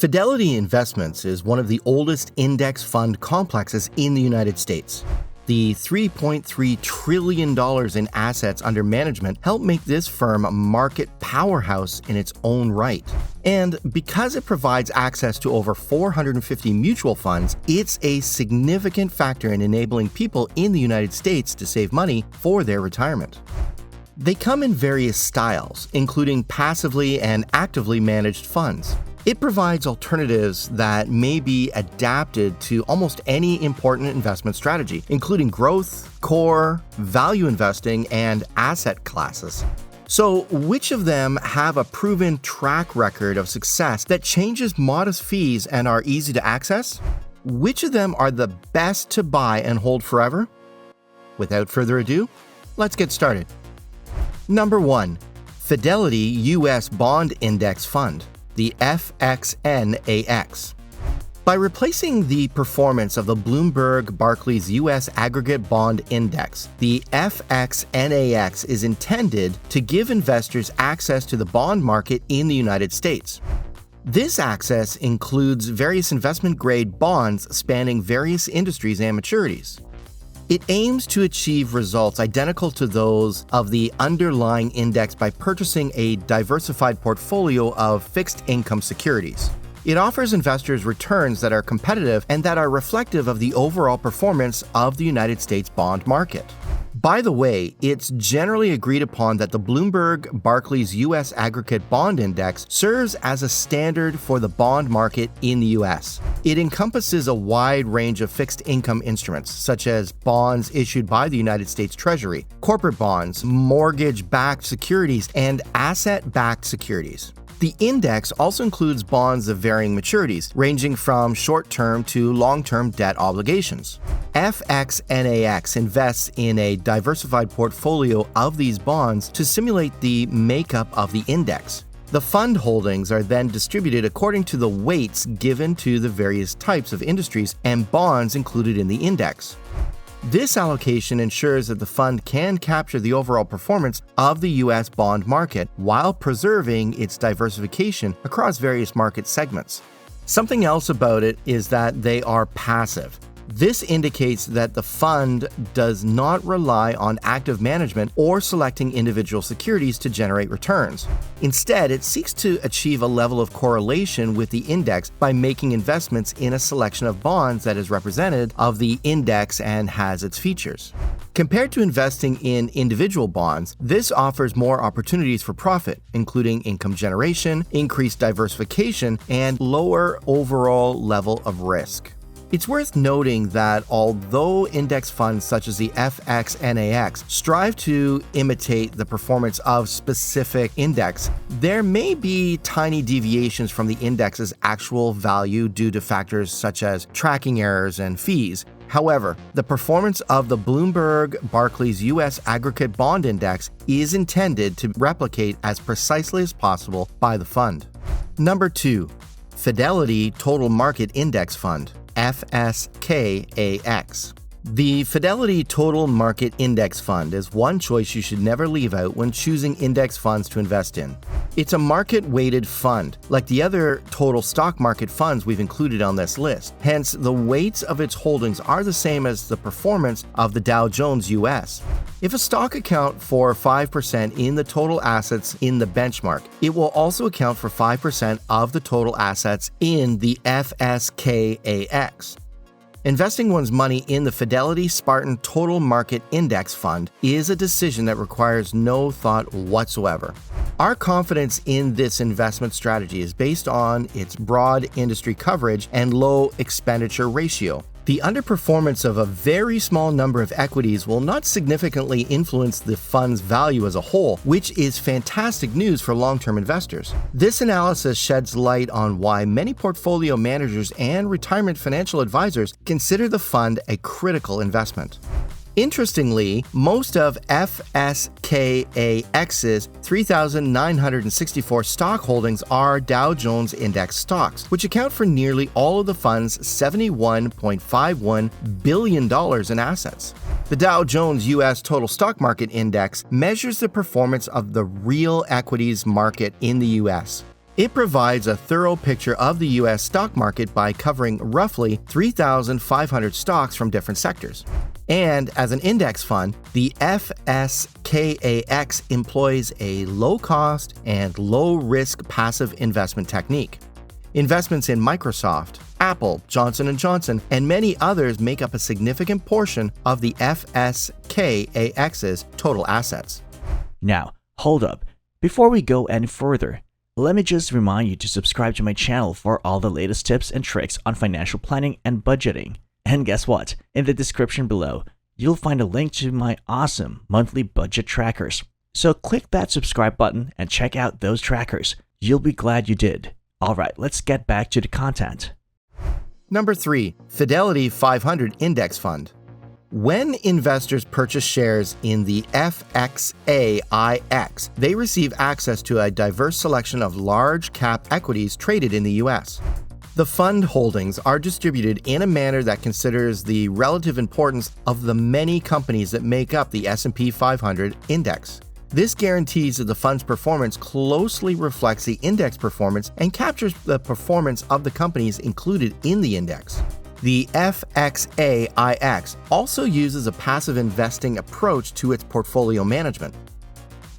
Fidelity Investments is one of the oldest index fund complexes in the United States. The $3.3 trillion in assets under management help make this firm a market powerhouse in its own right. And because it provides access to over 450 mutual funds, it's a significant factor in enabling people in the United States to save money for their retirement. They come in various styles, including passively and actively managed funds. It provides alternatives that may be adapted to almost any important investment strategy, including growth, core, value investing, and asset classes. So, which of them have a proven track record of success that changes modest fees and are easy to access? Which of them are the best to buy and hold forever? Without further ado, let's get started. Number 1. Fidelity U.S. Bond Index Fund, the FXNAX. By replacing the performance of the Bloomberg Barclays U.S. Aggregate Bond Index, the FXNAX is intended to give investors access to the bond market in the United States. This access includes various investment-grade bonds spanning various industries and maturities. It aims to achieve results identical to those of the underlying index by purchasing a diversified portfolio of fixed income securities. It offers investors returns that are competitive and that are reflective of the overall performance of the United States bond market. By the way, it's generally agreed upon that the Bloomberg Barclays U.S. Aggregate Bond Index serves as a standard for the bond market in the U.S. It encompasses a wide range of fixed income instruments, such as bonds issued by the United States Treasury, corporate bonds, mortgage-backed securities, and asset-backed securities. The index also includes bonds of varying maturities, ranging from short-term to long-term debt obligations. FXNAX invests in a diversified portfolio of these bonds to simulate the makeup of the index. The fund holdings are then distributed according to the weights given to the various types of industries and bonds included in the index. This allocation ensures that the fund can capture the overall performance of the U.S. bond market while preserving its diversification across various market segments. Something else about it is that they are passive. This indicates that the fund does not rely on active management or selecting individual securities to generate returns. Instead, it seeks to achieve a level of correlation with the index by making investments in a selection of bonds that is representative of the index and has its features. Compared to investing in individual bonds, this offers more opportunities for profit, including income generation, increased diversification, and lower overall level of risk. It's worth noting that although index funds such as the FXNAX strive to imitate the performance of specific index, there may be tiny deviations from the index's actual value due to factors such as tracking errors and fees. However, the performance of the Bloomberg Barclays U.S. Aggregate Bond Index is intended to replicate as precisely as possible by the fund. Number 2. Fidelity Total Market Index Fund, FSKAX. The Fidelity Total Market Index Fund is one choice you should never leave out when choosing index funds to invest in. It's a market-weighted fund, like the other total stock market funds we've included on this list. Hence, the weights of its holdings are the same as the performance of the Dow Jones US. If a stock accounts for 5% in the total assets in the benchmark, it will also account for 5% of the total assets in the FSKAX. Investing one's money in the Fidelity Spartan Total Market Index Fund is a decision that requires no thought whatsoever. Our confidence in this investment strategy is based on its broad industry coverage and low expenditure ratio. The underperformance of a very small number of equities will not significantly influence the fund's value as a whole, which is fantastic news for long-term investors. This analysis sheds light on why many portfolio managers and retirement financial advisors consider the fund a critical investment. Interestingly, most of FSKAX's 3,964 stock holdings are Dow Jones Index stocks, which account for nearly all of the fund's $71.51 billion in assets. The Dow Jones U.S. Total Stock Market Index measures the performance of the real equities market in the U.S. It provides a thorough picture of the U.S. stock market by covering roughly 3,500 stocks from different sectors. And as an index fund, the FSKAX employs a low-cost and low-risk passive investment technique. Investments in Microsoft, Apple, Johnson & Johnson, and many others make up a significant portion of the FSKAX's total assets. Now, hold up. Before we go any further, let me just remind you to subscribe to my channel for all the latest tips and tricks on financial planning and budgeting. And guess what? In the description below, you'll find a link to my awesome monthly budget trackers. So click that subscribe button and check out those trackers. You'll be glad you did. Alright, let's get back to the content. Number 3. Fidelity 500 Index Fund. When investors purchase shares in the FXAIX, they receive access to a diverse selection of large-cap equities traded in the U.S. The fund holdings are distributed in a manner that considers the relative importance of the many companies that make up the S&P 500 index. This guarantees that the fund's performance closely reflects the index performance and captures the performance of the companies included in the index. The FXAIX also uses a passive investing approach to its portfolio management.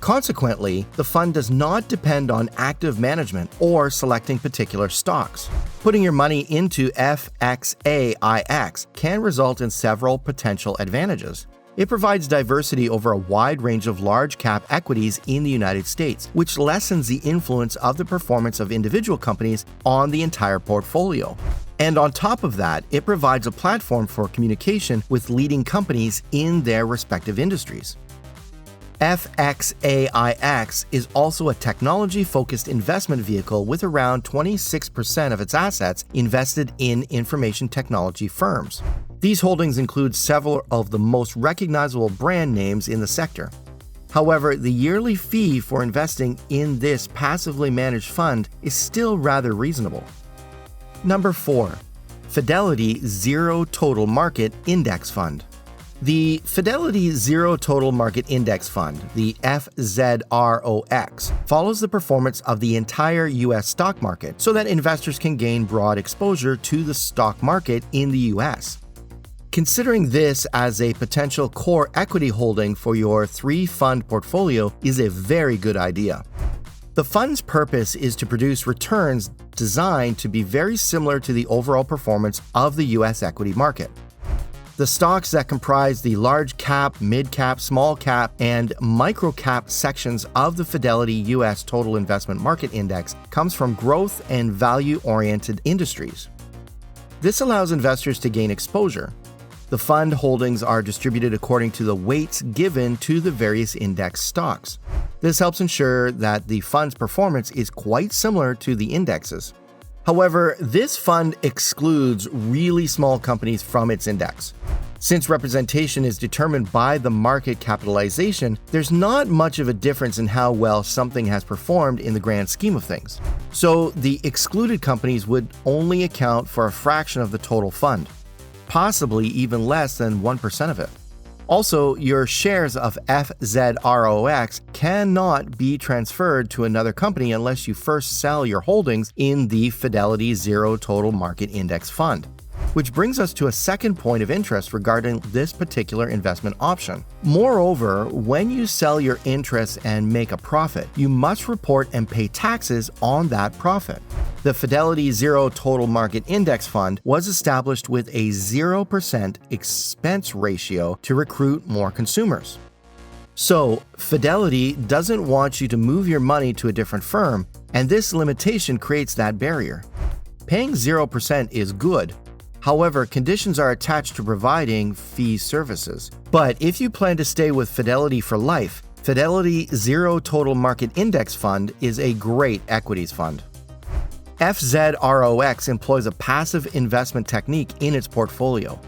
Consequently, the fund does not depend on active management or selecting particular stocks. Putting your money into FXAIX can result in several potential advantages. It provides diversity over a wide range of large-cap equities in the United States, which lessens the influence of the performance of individual companies on the entire portfolio. And on top of that, it provides a platform for communication with leading companies in their respective industries. FXAIX is also a technology-focused investment vehicle with around 26% of its assets invested in information technology firms. These holdings include several of the most recognizable brand names in the sector. However, the yearly fee for investing in this passively managed fund is still rather reasonable. Number 4. Fidelity Zero Total Market Index Fund. The Fidelity Zero Total Market Index Fund, the FZROX, follows the performance of the entire U.S. stock market so that investors can gain broad exposure to the stock market in the U.S. Considering this as a potential core equity holding for your 3-fund portfolio is a very good idea. The fund's purpose is to produce returns designed to be very similar to the overall performance of the U.S. equity market. The stocks that comprise the large cap, mid cap, small cap, and micro cap sections of the Fidelity U.S. Total Investment Market Index comes from growth and value-oriented industries. This allows investors to gain exposure. The fund holdings are distributed according to the weights given to the various index stocks. This helps ensure that the fund's performance is quite similar to the indexes. However, this fund excludes really small companies from its index. Since representation is determined by the market capitalization, there's not much of a difference in how well something has performed in the grand scheme of things. So the excluded companies would only account for a fraction of the total fund, possibly even less than 1% of it. Also, your shares of FZROX cannot be transferred to another company unless you first sell your holdings in the Fidelity Zero Total Market Index Fund. Which brings us to a second point of interest regarding this particular investment option. Moreover, when you sell your interests and make a profit, you must report and pay taxes on that profit. The Fidelity Zero Total Market Index Fund was established with a 0% expense ratio to recruit more consumers. So, Fidelity doesn't want you to move your money to a different firm, and this limitation creates that barrier. Paying 0% is good. However, conditions are attached to providing fee services. But if you plan to stay with Fidelity for life, Fidelity Zero Total Market Index Fund is a great equities fund. FZROX employs a passive investment technique in its portfolio.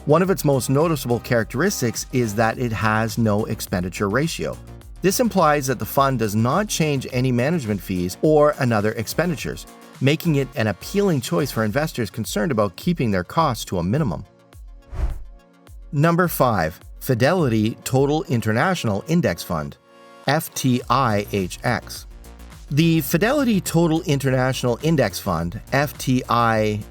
One of its most noticeable characteristics is that it has no expenditure ratio. This implies that the fund does not change any management fees or other expenditures, making it an appealing choice for investors concerned about keeping their costs to a minimum. Number 5. Fidelity Total International Index Fund, FTIHX. The Fidelity Total International Index Fund, FTIHX,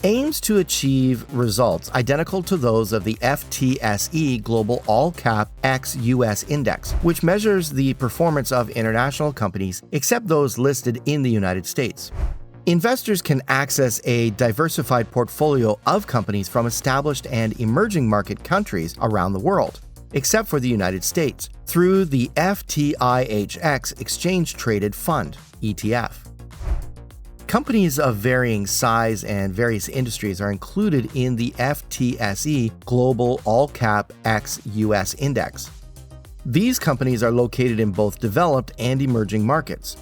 aims to achieve results identical to those of the FTSE Global All Cap ex-US Index, which measures the performance of international companies except those listed in the United States. Investors can access a diversified portfolio of companies from established and emerging market countries around the world, except for the United States, through the FTIHX Exchange Traded Fund, ETF. Companies of varying size and various industries are included in the FTSE Global All Cap ex-US Index. These companies are located in both developed and emerging markets.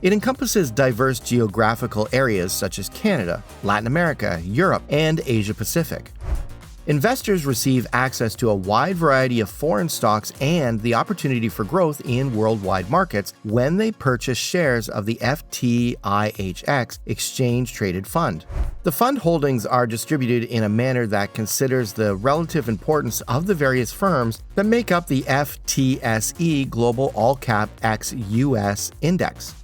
It encompasses diverse geographical areas such as Canada, Latin America, Europe, and Asia Pacific. Investors receive access to a wide variety of foreign stocks and the opportunity for growth in worldwide markets when they purchase shares of the FTIHX Exchange Traded Fund. The fund holdings are distributed in a manner that considers the relative importance of the various firms that make up the FTSE Global All Cap ex-US Index.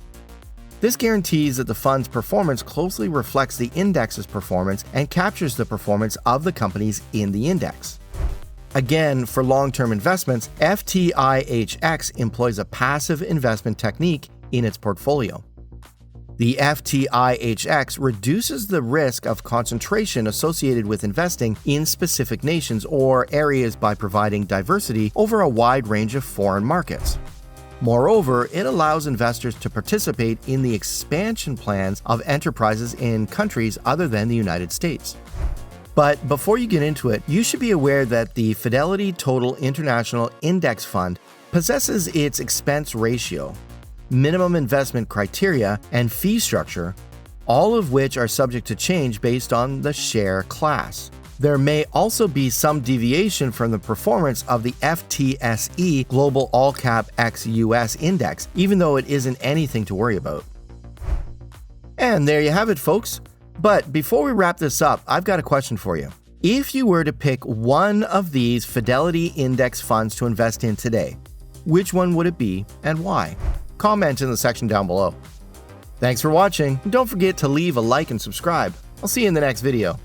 This guarantees that the fund's performance closely reflects the index's performance and captures the performance of the companies in the index. Again, for long-term investments, FTIHX employs a passive investment technique in its portfolio. The FTIHX reduces the risk of concentration associated with investing in specific nations or areas by providing diversity over a wide range of foreign markets. Moreover, it allows investors to participate in the expansion plans of enterprises in countries other than the United States. But before you get into it, you should be aware that the Fidelity Total International Index Fund possesses its expense ratio, minimum investment criteria, and fee structure, all of which are subject to change based on the share class. There may also be some deviation from the performance of the FTSE Global All Cap ex-US Index, even though it isn't anything to worry about. And there you have it, folks. But before we wrap this up, I've got a question for you. If you were to pick one of these Fidelity Index funds to invest in today, which one would it be and why? Comment in the section down below. Thanks for watching, and don't forget to leave a like and subscribe. I'll see you in the next video.